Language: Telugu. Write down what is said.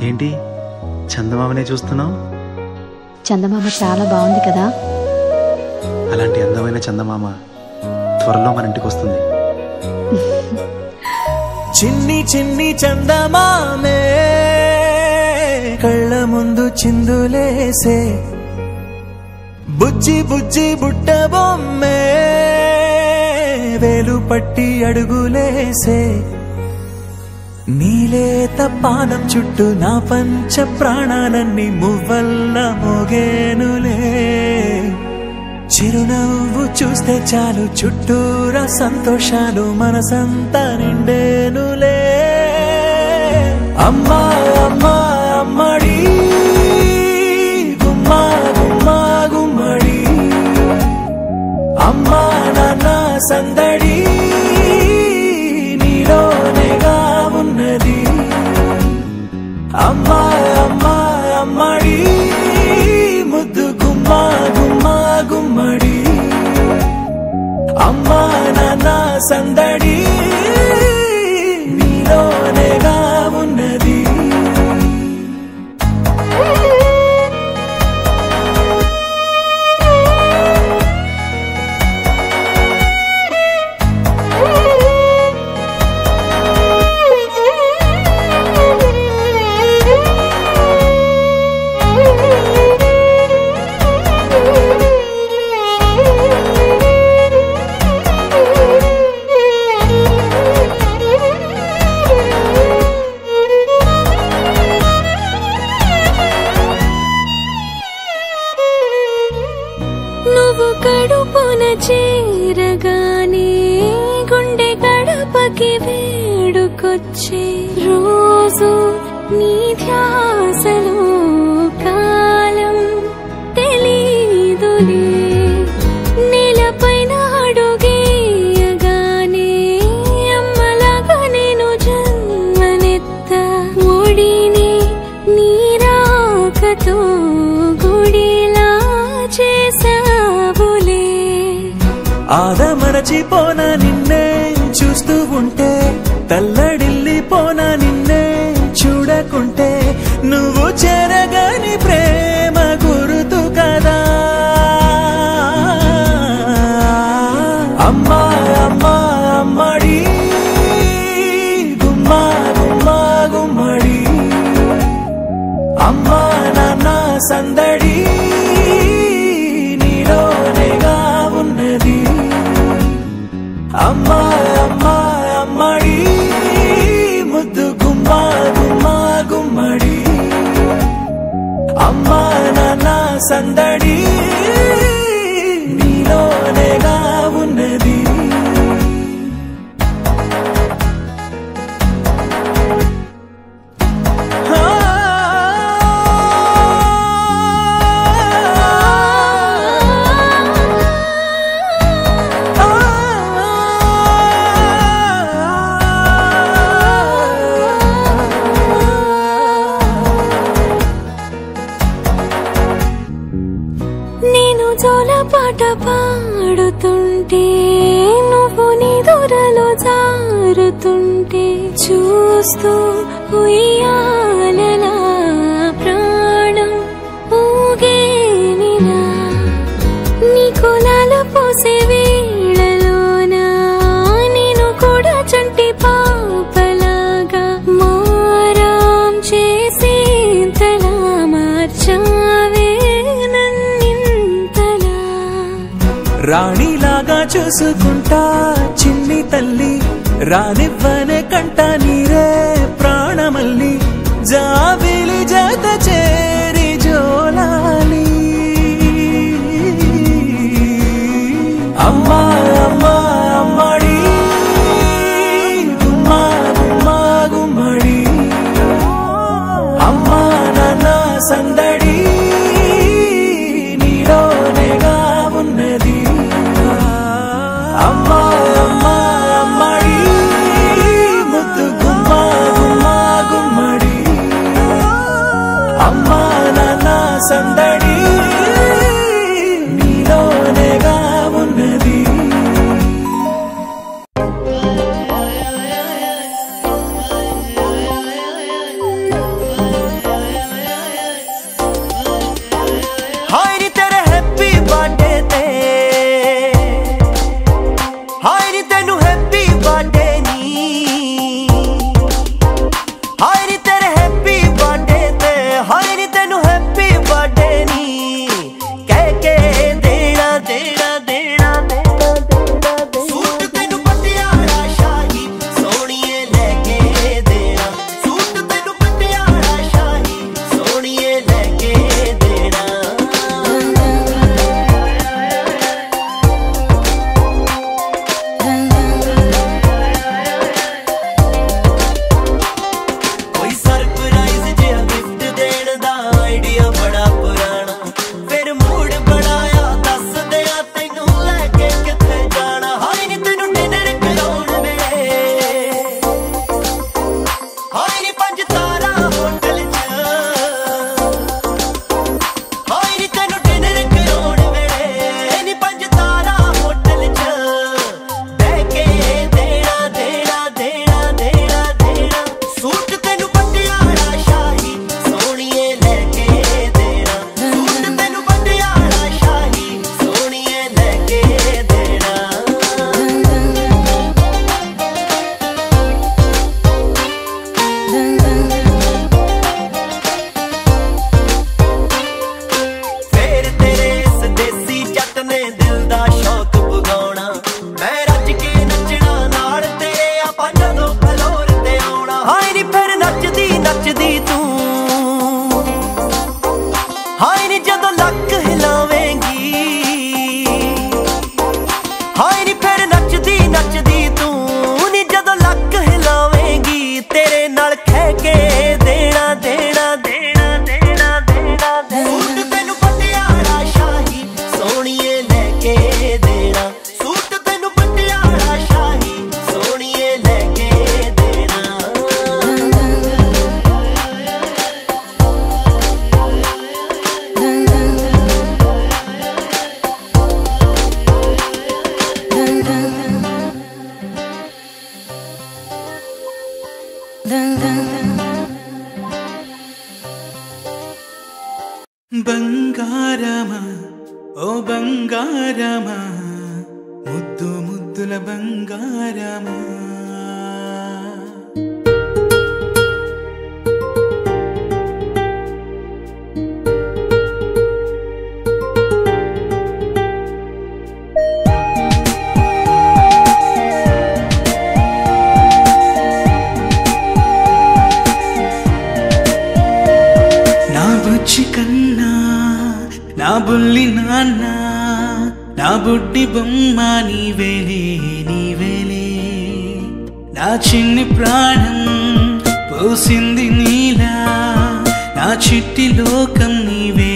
ఏంటి చందమామనే చూస్తున్నావు? చందమామ చాలా బాగుంది కదా. అలాంటి అందమైన చందమామ త్వరలో మన ఇంటికి వస్తుంది. చిన్ని చిన్ని చందమామే కళ్ళ ముందు చిందులేసే, బుజ్జి బుజ్జి బుట్ట బొమ్మే వేలు పట్టి అడుగులేసే, నీలేత పానం చుట్టూ నా పంచ ప్రాణాలన్నీ మువ్వల్ల మోగేనులే. చిరునవ్వు చూస్తే చాలు చుట్టూరా సంతోషాలు మనసంతా నిండేనులే. అమ్మా అమ్మా అమ్మడి గుమ్మా గుమ్మా గుమ్మడి, అమ్మా నాన్న సందడి నీలోనేగా ఉన్నది. అమ్మా అమ్మా అమ్మడి ముద్దు గుమ్మా గుమ్మా గుమ్మడి, అమ్మా నాన్న సందడి నీలోనేగా ఉన్నది. నువ్వు కడుపున చేరగానే గుండె గడపకి వేడుకొచ్చే, రోజు నీ ధ్యాసలో కాలం తెలీదులే. నేలపైన అడుగేయగానే అమ్మలాగా నేను జన్మనెత్త, ఒడిని నీ రాకతో గుడిలా చేసావులే. ఆదమరచిపోన నిన్నే చూస్తూ ఉంటే, తల్లడిల్లిపోన నిన్నే చూడకుంటే, నువ్వు చెరగని ప్రేమ గురుతు కదా. అమ్మా అమ్మా అమ్మడి గుమ్మా గుమ్మా గుమ్మడి, అమ్మా నాన్న సందడి నీలోనేగా ఉన్నది. అమ్మా అమ్మా అమ్మడి ముద్దు గుమ్మా గుమ్మా గుమ్మడి, అమ్మా నాన్న సందడి నీలోనేగా ఉన్నది. నేను జోలపాట పాడుతుంటే, నువ్వు నిదురలో జారుతుంటే, చూస్తూ ఉయ్యాలలా ప్రాణం ఊగేనిలా. నీ కులాల పోసే వేళలోనా నేను కూడా చంటి పాపలాగా మారాం చేసేంతలా మార్చావే నన్నింతలా. రాణిలాగా చూసుకుంటా చిన్ని తల్లి, రానివ్వనే కంట నీరే ప్రాణమల్లి, జాబిలి జత చేరి జోలాలి. అమ్మా అమ్మా అమ్మడి గుమ్మా గుమ్మా గుమ్మడి, అమ్మా నాన్న సందడి నీలోనేగా ఉన్నది. అమ్మా అమ్మా అమ్మడి ముద్దు గుమ్మా బంగారమా ఓ బంగారమా ముద్దు ముద్దుల బంగారమా నా బుజ్జి కన్నా నా బుల్లి నాన్న నా బుడ్డి బొమ్మ నీవేలే నీవేలే నా చిన్ని ప్రాణం పోసింది నీలా నా చిట్టి లోకం నీవే